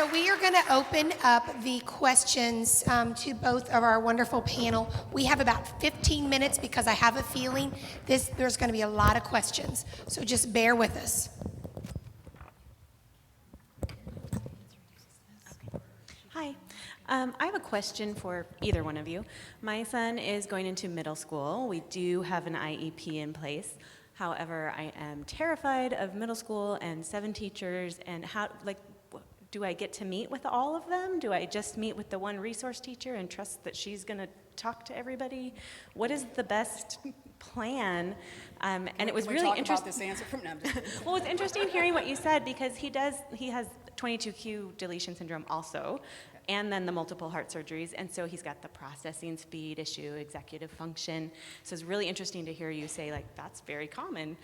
So we are going to open up the questions to both of our wonderful panel. We have about 15 minutes because I have a feeling there's going to be a lot of questions. So just bear with us. Hi. I have a question for either one of you. My son is going into middle school. We do have an IEP in place. However, I am terrified of middle school and 7 teachers and do I get to meet with all of them? Do I just meet with the one resource teacher and trust that she's going to talk to everybody? What is the best plan? And it was really interesting. This answer from them. Well, it's interesting hearing what you said because he has 22q deletion syndrome also, and then the multiple heart surgeries, and so he's got the processing speed issue, executive function. So it's really interesting to hear you say, like, that's very common.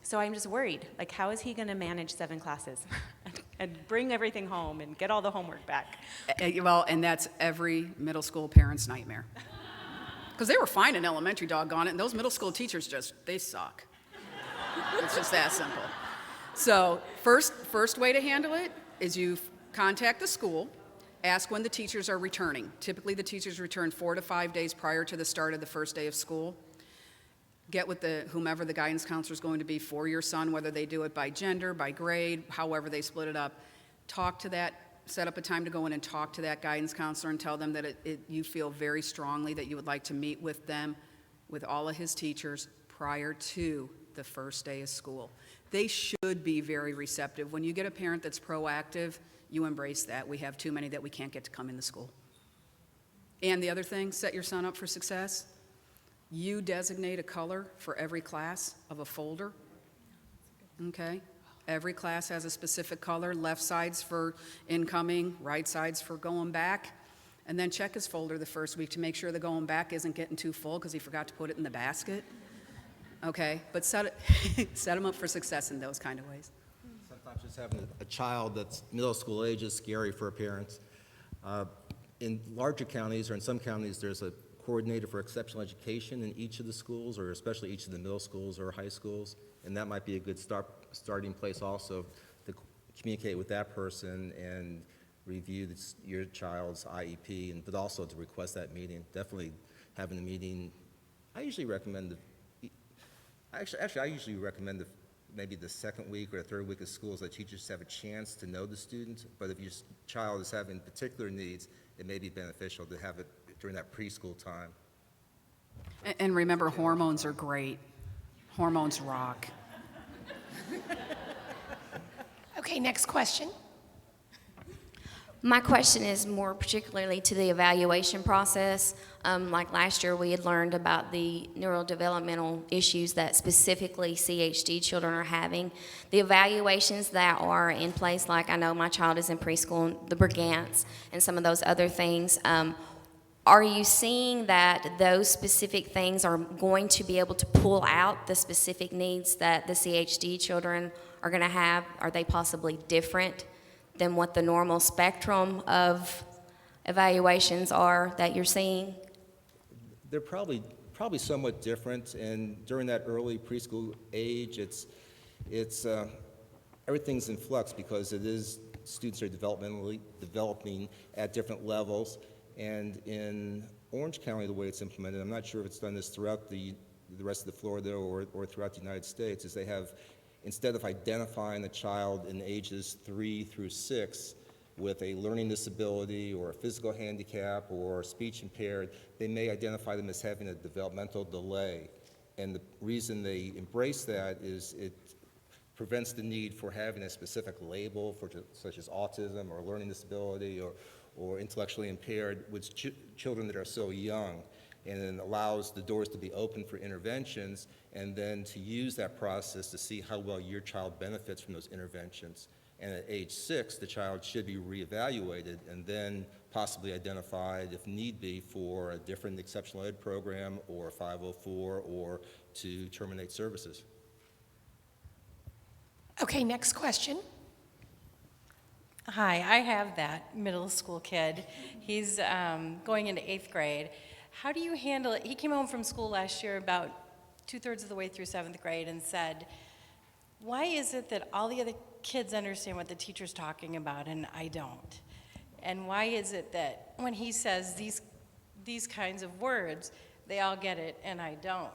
So I'm just worried, like, how is he going to manage 7 classes and bring everything home and get all the homework back? Well, and that's every middle school parent's nightmare. Because they were fine in elementary, doggone it, and those middle school teachers they suck. It's just that simple. So first way to handle it is you contact the school, ask when the teachers are returning. Typically the teachers return 4 to 5 days prior to the start of the first day of school. Get with whomever the guidance counselor is going to be for your son, whether they do it by gender, by grade, however they split it up. Talk to that, set up a time to go in and talk to that guidance counselor and tell them that you feel very strongly that you would like to meet with them, with all of his teachers prior to the first day of school. They should be very receptive. When you get a parent that's proactive, you embrace that. We have too many that we can't get to come into school. And the other thing, set your son up for success. You designate a color for every class of a folder, okay? Every class has a specific color, left side's for incoming, right side's for going back, and then check his folder the first week to make sure the going back isn't getting too full because he forgot to put it in the basket, okay? But set him up for success in those kind of ways. Sometimes just having a child that's middle school age is scary for parents. In larger counties, or in some counties, there's a coordinator for exceptional education in each of the schools, or especially each of the middle schools or high schools, and that might be a good starting place also to communicate with that person and review your child's IEP, but also to request that meeting. Definitely having a meeting. I usually recommend maybe the second week or the third week of school so that teachers have a chance to know the student, but if your child is having particular needs, it may be beneficial to have it during that preschool time. And remember, hormones are great. Hormones rock. Okay, next question. My question is more particularly to the evaluation process. Like last year, we had learned about the neurodevelopmental issues that specifically CHD children are having. The evaluations that are in place, like I know my child is in preschool, the Brigance, and some of those other things, are you seeing that those specific things are going to be able to pull out the specific needs that the CHD children are going to have? Are they possibly different than what the normal spectrum of evaluations are that you're seeing? They're probably somewhat different, and during that early preschool age, it's everything's in flux because students are developing at different levels. And in Orange County, the way it's implemented, I'm not sure if it's done this throughout the rest of the Florida or throughout the United States, is they have, instead of identifying the child in ages 3 through 6 with a learning disability or a physical handicap or speech impaired, they may identify them as having a developmental delay. And the reason they embrace that is it prevents the need for having a specific label such as autism or learning disability or intellectually impaired with children that are so young, and it allows the doors to be open for interventions and then to use that process to see how well your child benefits from those interventions. And at age 6, the child should be reevaluated and then possibly identified, if need be, for a different exceptional ed program or a 504 or to terminate services. Okay, next question. Hi, I have that middle school kid. He's going into 8th grade. How do you handle it? He came home from school last year about 2/3 of the way through 7th grade and said, why is it that all the other kids understand what the teacher's talking about and I don't? And why is it that when he says these kinds of words, they all get it and I don't?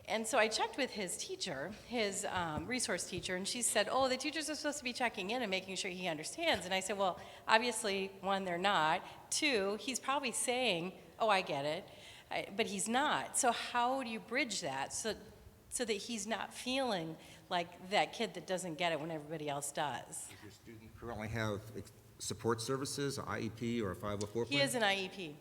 And so I checked with his teacher, his resource teacher, and she said, oh, the teachers are supposed to be checking in and making sure he understands. And I said, well, obviously, one, they're not. Two, he's probably saying, oh, I get it, but he's not. So how do you bridge that so that he's not feeling like that kid that doesn't get it when everybody else does? Does your student currently have support services, an IEP or a 504 plan? He is an IEP.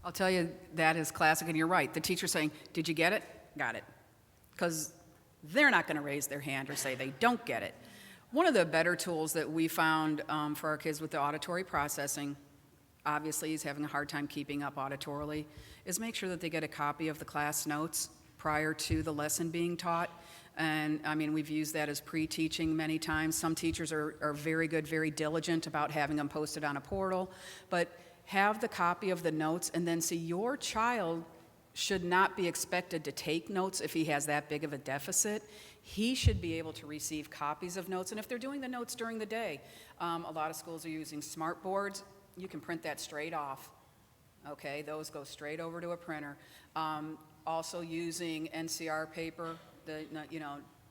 I'll tell you, that is classic, and you're right. The teacher's saying, did you get it? Got it. Because they're not going to raise their hand or say they don't get it. One of the better tools that we found for our kids with the auditory processing, obviously he's having a hard time keeping up auditorily, is make sure that they get a copy of the class notes prior to the lesson being taught. And I mean, we've used that as pre-teaching many times. Some teachers are very good, very diligent about having them posted on a portal, but have the copy of the notes and then see your child should not be expected to take notes if he has that big of a deficit. He should be able to receive copies of notes. And if they're doing the notes during the day, a lot of schools are using smart boards. You can print that straight off. Okay, those go straight over to a printer. Also using NCR paper,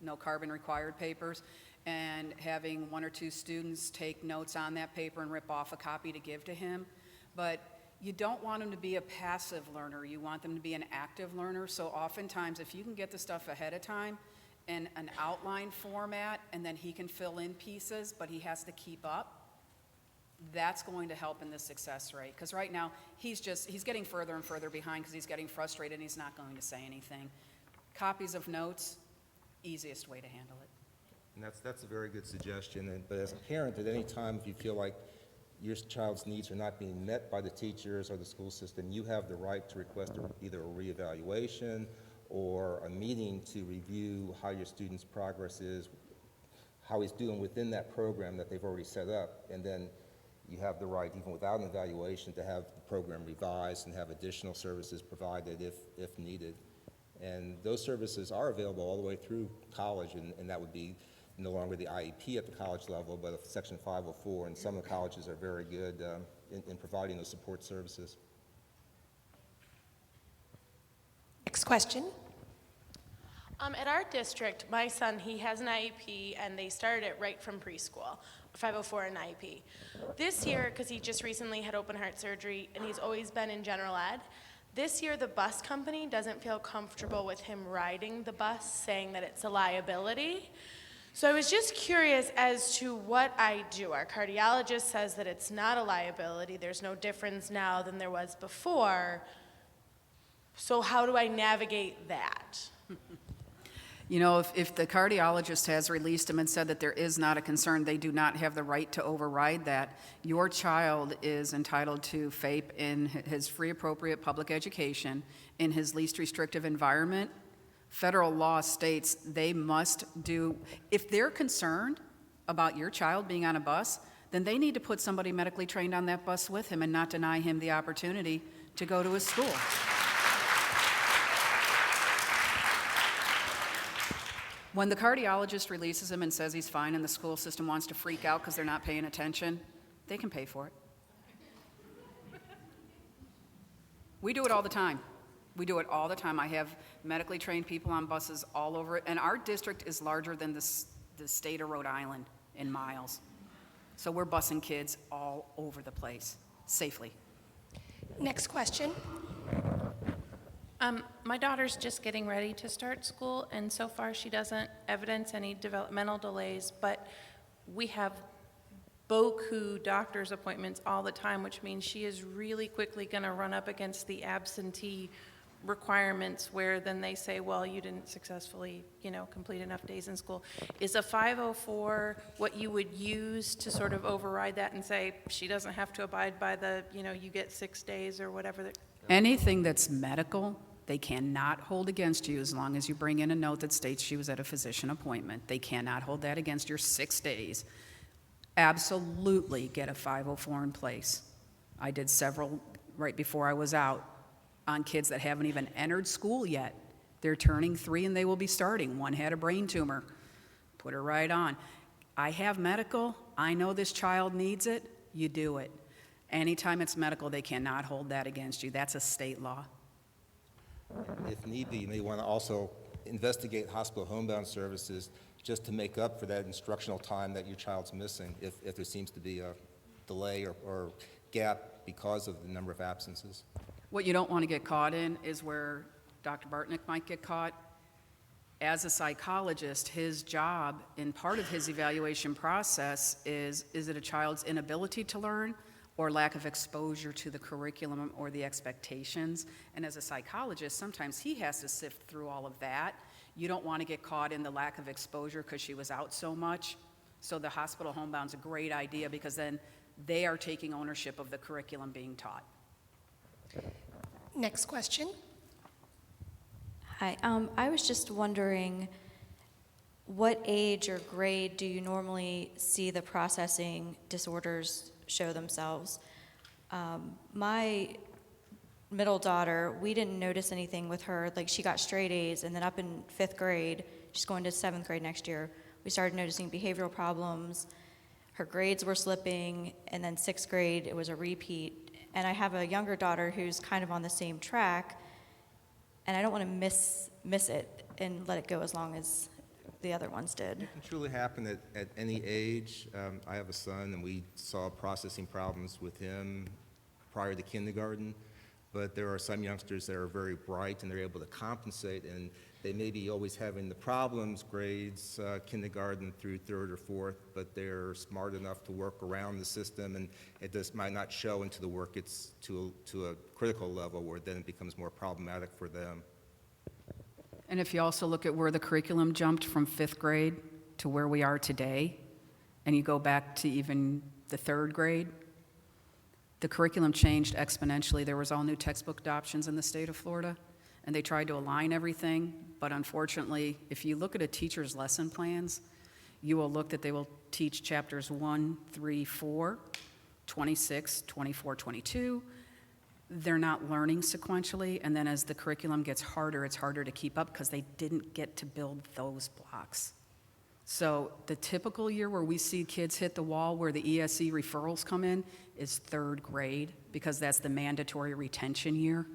no carbon required papers, and having one or two students take notes on that paper and rip off a copy to give to him. But you don't want them to be a passive learner. You want them to be an active learner. So oftentimes, if you can get the stuff ahead of time in an outline format, and then he can fill in pieces, but he has to keep up, that's going to help in the success rate. Because right now, he's getting further and further behind because he's getting frustrated and he's not going to say anything. Copies of notes, easiest way to handle it. And that's a very good suggestion. But as a parent, at any time, if you feel like your child's needs are not being met by the teachers or the school system, you have the right to request either a reevaluation or a meeting to review how your student's progress is, how he's doing within that program that they've already set up. And then you have the right, even without an evaluation, to have the program revised and have additional services provided if needed. And those services are available all the way through college, and that would be no longer the IEP at the college level, but a Section 504, and some of the colleges are very good in providing those support services. Next question. At our district, my son, he has an IEP, and they started it right from preschool, 504 and IEP. This year, because he just recently had open heart surgery, and he's always been in general ed, this year the bus company doesn't feel comfortable with him riding the bus, saying that it's a liability. So I was just curious as to what I do. Our cardiologist says that it's not a liability. There's no difference now than there was before. So how do I navigate that? You know, if the cardiologist has released him and said that there is not a concern, they do not have the right to override that. Your child is entitled to FAPE in his free appropriate public education in his least restrictive environment. Federal law states they must do, if they're concerned about your child being on a bus, then they need to put somebody medically trained on that bus with him and not deny him the opportunity to go to his school. When the cardiologist releases him and says he's fine and the school system wants to freak out because they're not paying attention, they can pay for it. We do it all the time. We do it all the time. I have medically trained people on buses all over it, and our district is larger than the state of Rhode Island in miles. So we're busing kids all over the place, safely. Next question. My daughter's just getting ready to start school, and so far she doesn't evidence any developmental delays, but we have beaucoup doctor's appointments all the time, which means she is really quickly going to run up against the absentee requirements where then they say, well, you didn't successfully, complete enough days in school. Is a 504 what you would use to sort of override that and say she doesn't have to abide by the, you get 6 days or whatever? Anything that's medical, they cannot hold against you as long as you bring in a note that states she was at a physician appointment. They cannot hold that against your 6 days. Absolutely get a 504 in place. I did several right before I was out on kids that haven't even entered school yet. They're turning 3 and they will be starting. One had a brain tumor. Put her right on. I have medical, I know this child needs it, you do it. Anytime it's medical, they cannot hold that against you. That's a state law. If need be, you may want to also investigate hospital homebound services just to make up for that instructional time that your child's missing if there seems to be a delay or gap because of the number of absences. What you don't want to get caught in is where Dr. Bartnick might get caught. As a psychologist, his job in part of his evaluation process is it a child's inability to learn or lack of exposure to the curriculum or the expectations? And as a psychologist, sometimes he has to sift through all of that. You don't want to get caught in the lack of exposure because she was out so much. So the hospital homebound's a great idea because then they are taking ownership of the curriculum being taught. Next question. Hi, I was just wondering, what age or grade do you normally see the processing disorders show themselves? My middle daughter, we didn't notice anything with her. Like, she got straight A's, and then up in 5th grade, she's going to 7th grade next year, we started noticing behavioral problems. Her grades were slipping, and then 6th grade, it was a repeat. And I have a younger daughter who's kind of on the same track, and I don't want to miss it and let it go as long as the other ones did. It can truly happen at any age. I have a son, and we saw processing problems with him prior to kindergarten, but there are some youngsters that are very bright, and they're able to compensate, and they may be always having the problems, grades, kindergarten through 3rd or 4th, but they're smart enough to work around the system, and it just might not show into the work. It's to a critical level where then it becomes more problematic for them. And if you also look at where the curriculum jumped from 5th grade to where we are today, and you go back to even the 3rd grade, the curriculum changed exponentially. There was all new textbook adoptions in the state of Florida, and they tried to align everything, but unfortunately, if you look at a teacher's lesson plans, you will look that they will teach chapters 1, 3, 4, 26, 24, 22. They're not learning sequentially, and then as the curriculum gets harder, it's harder to keep up because they didn't get to build those blocks. So the typical year where we see kids hit the wall where the ESE referrals come in is 3rd grade, because that's the mandatory retention year.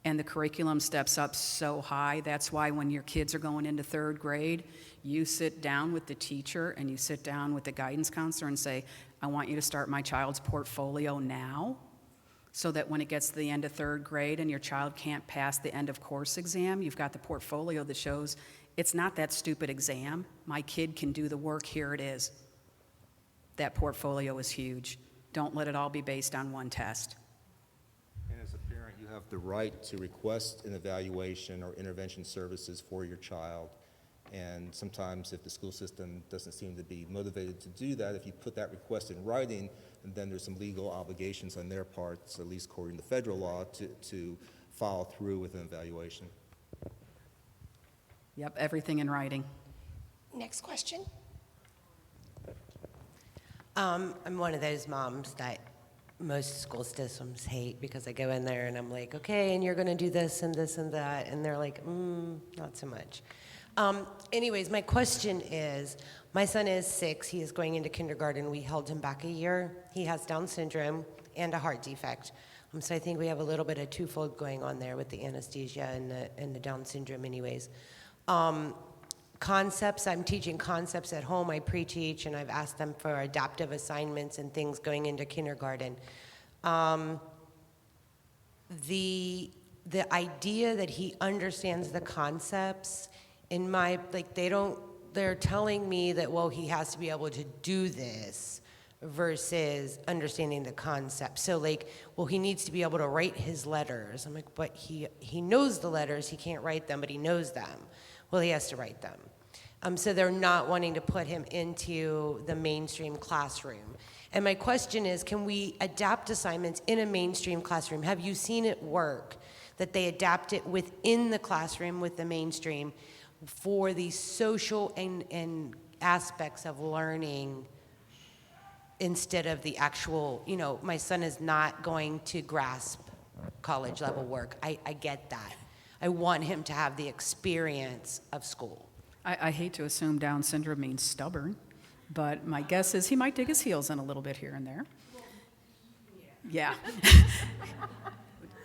And the curriculum steps up so high. That's why when your kids are going into 3rd grade, you sit down with the teacher and you sit down with the guidance counselor and say, I want you to start my child's portfolio now, so that when it gets to the end of 3rd grade and your child can't pass the end of course exam, you've got the portfolio that shows it's not that stupid exam. My kid can do the work, here it is. That portfolio is huge. Don't let it all be based on one test. And as a parent, you have the right to request an evaluation or intervention services for your child. And sometimes if the school system doesn't seem to be motivated to do that, if you put that request in writing, then there's some legal obligations on their part, at least according to federal law, to follow through with an evaluation. Yep, everything in writing. Next question. I'm one of those moms that most school systems hate, because I go in there and I'm like, okay, and you're going to do this and this and that, and they're like, not so much. Anyways, my question is, my son is 6. He is going into kindergarten. We held him back a year. He has Down syndrome and a heart defect. So I think we have a little bit of twofold going on there with the anesthesia and the Down syndrome anyways. Concepts, I'm teaching concepts at home. I pre-teach, and I've asked them for adaptive assignments and things going into kindergarten. The idea that he understands the concepts, in my, like, they're telling me that, well, he has to be able to do this versus understanding the concept. So, like, well, he needs to be able to write his letters. I'm like, but he knows the letters, he can't write them, but he knows them. Well, he has to write them. So they're not wanting to put him into the mainstream classroom. And my question is, can we adapt assignments in a mainstream classroom? Have you seen it work, that they adapt it within the classroom with the mainstream for the social and aspects of learning instead of the actual, my son is not going to grasp college level work. I get that. I want him to have the experience of school. I hate to assume Down syndrome means stubborn, But my guess is he might dig his heels in a little bit here and there. Yeah.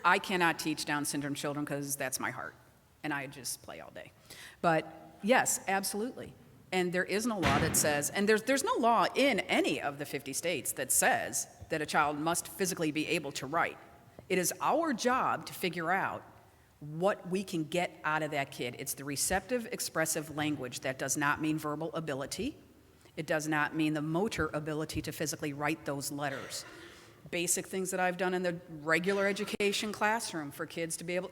I cannot teach Down syndrome children because that's my heart, and I just play all day. But yes, absolutely. And there is no law that says, and there's no law in any of the 50 states that says that a child must physically be able to write. It is our job to figure out what we can get out of that kid. It's the receptive, expressive language. That does not mean verbal ability. It does not mean the motor ability to physically write those letters. Basic things that I've done in the regular education classroom for kids to be able,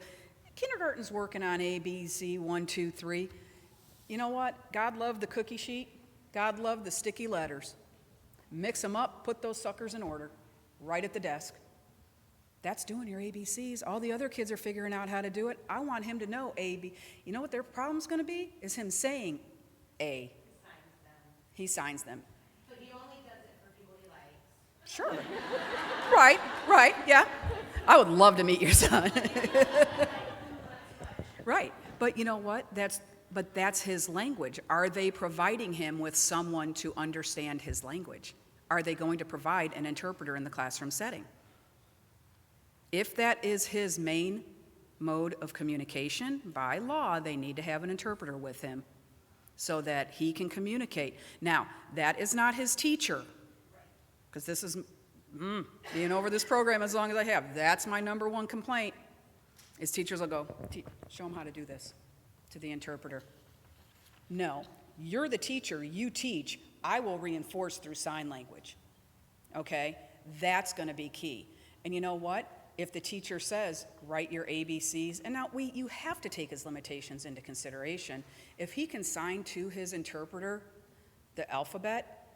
kindergarten's working on A, B, C, 1, 2, 3. You know what? God loved the cookie sheet. God loved the sticky letters. Mix them up, put those suckers in order, right at the desk. That's doing your ABCs. All the other kids are figuring out how to do it. I want him to know A, B. You know what their problem's going to be? Is him saying A. He signs them. But he only does it for people he likes. Sure. Right, yeah. I would love to meet your son. Right, but you know what? That's his language. Are they providing him with someone to understand his language? Are they going to provide an interpreter in the classroom setting? If that is his main mode of communication, by law, they need to have an interpreter with him so that he can communicate. Now, that is not his teacher, because this is being over this program as long as I have. That's my number one complaint. His teachers will go, show him how to do this to the interpreter. No, you're the teacher, you teach. I will reinforce through sign language. Okay? That's going to be key. And you know what? If the teacher says, write your ABCs, and now you have to take his limitations into consideration. If he can sign to his interpreter the alphabet,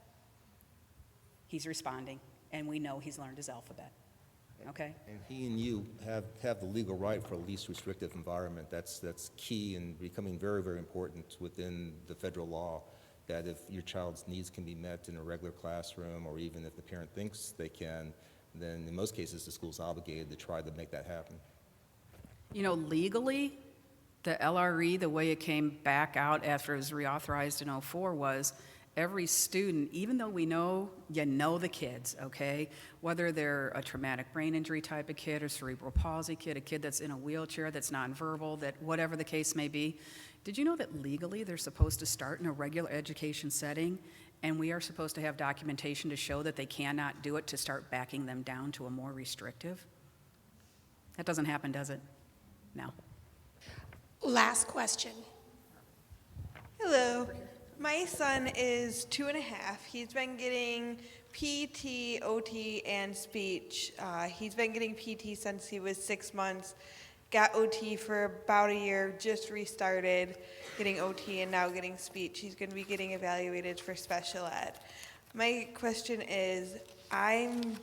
he's responding, and we know he's learned his alphabet. Okay? And he and you have the legal right for a least restrictive environment. That's key and becoming very, very important within the federal law, that if your child's needs can be met in a regular classroom, or even if the parent thinks they can, then in most cases the school's obligated to try to make that happen. You know, legally, the LRE, the way it came back out after it was reauthorized in '04 was every student, even though we know, you know the kids, okay? Whether they're a traumatic brain injury type of kid or cerebral palsy kid, a kid that's in a wheelchair, that's nonverbal, that whatever the case may be. Did you know that legally they're supposed to start in a regular education setting, and we are supposed to have documentation to show that they cannot do it to start backing them down to a more restrictive? That doesn't happen, does it? No. Last question. Hello. My son is 2.5. He's been getting PT, OT, and speech. He's been getting PT since he was 6 months. Got OT for about a year, just restarted getting OT and now getting speech. He's going to be getting evaluated for special ed. My question is, I'm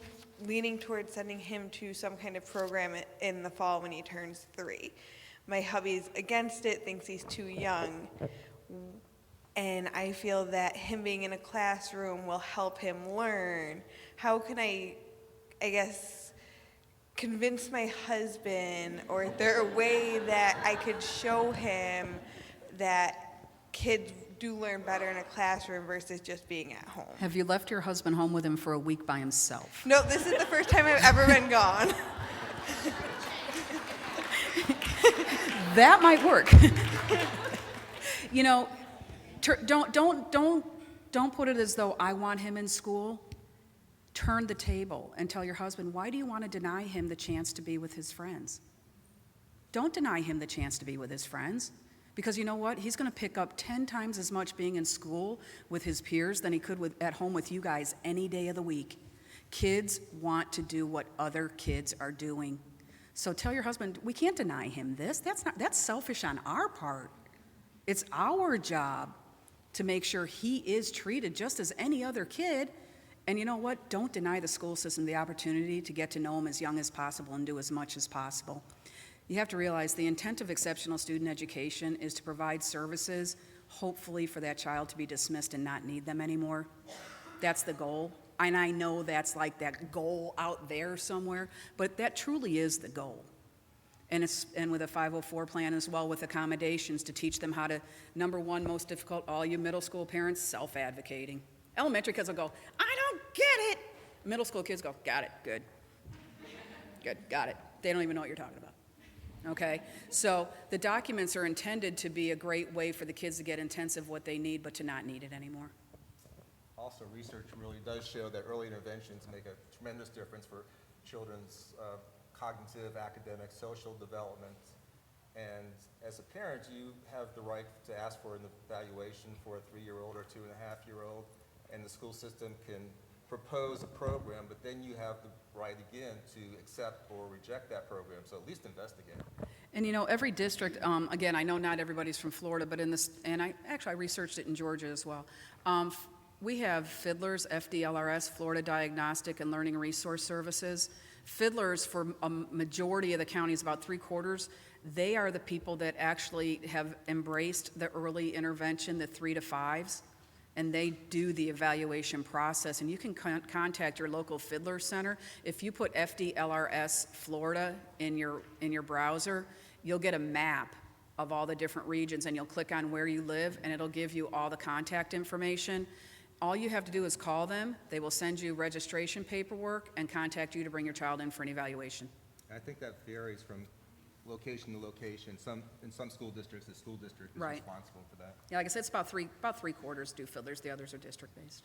leaning towards sending him to some kind of program in the fall when he turns 3. My hubby's against it, thinks he's too young. And I feel that him being in a classroom will help him learn. How can I guess, convince my husband, or is there a way that I could show him that kids do learn better in a classroom versus just being at home? Have you left your husband home with him for a week by himself? No, this is the first time I've ever been gone. That might work. You know, don't put it as though I want him in school. Turn the table and tell your husband, why do you want to deny him the chance to be with his friends? Don't deny him the chance to be with his friends, because you know what? He's going to pick up 10 times as much being in school with his peers than he could at home with you guys any day of the week. Kids want to do what other kids are doing. So tell your husband, we can't deny him this. That's selfish on our part. It's our job to make sure he is treated just as any other kid. And you know what? Don't deny the school system the opportunity to get to know him as young as possible and do as much as possible. You have to realize the intent of exceptional student education is to provide services, hopefully for that child to be dismissed and not need them anymore. That's the goal. And I know that's like that goal out there somewhere, but that truly is the goal. And with a 504 plan as well, with accommodations to teach them how to, number one, most difficult, all you middle school parents, self-advocating. Elementary kids will go, I don't get it. Middle school kids go, got it, good. Good, got it. They don't even know what you're talking about. Okay? So the documents are intended to be a great way for the kids to get intensive what they need, but to not need it anymore. Also, research really does show that early interventions make a tremendous difference for children's cognitive, academic, social development. And as a parent, you have the right to ask for an evaluation for a 3-year-old or 2.5-year-old, and the school system can propose a program, but then you have the right again to accept or reject that program, so at least investigate. And you know, every district, again, I know not everybody's from Florida, but in this, and I researched it in Georgia as well. We have Fiddlers, FDLRS, Florida Diagnostic and Learning Resource Services. Fiddlers, for a majority of the counties, about 3/4, they are the people that actually have embraced the early intervention, the 3 to 5s, and they do the evaluation process. And you can contact your local Fiddler Center. If you put FDLRS Florida in your browser, you'll get a map of all the different regions, and you'll click on where you live, and it'll give you all the contact information. All you have to do is call them. They will send you registration paperwork and contact you to bring your child in for an evaluation. I think that varies from location to location. In some school districts, the school district is Right. responsible for that. Yeah, like I said, it's about 3/4 do Fiddlers. The others are district-based.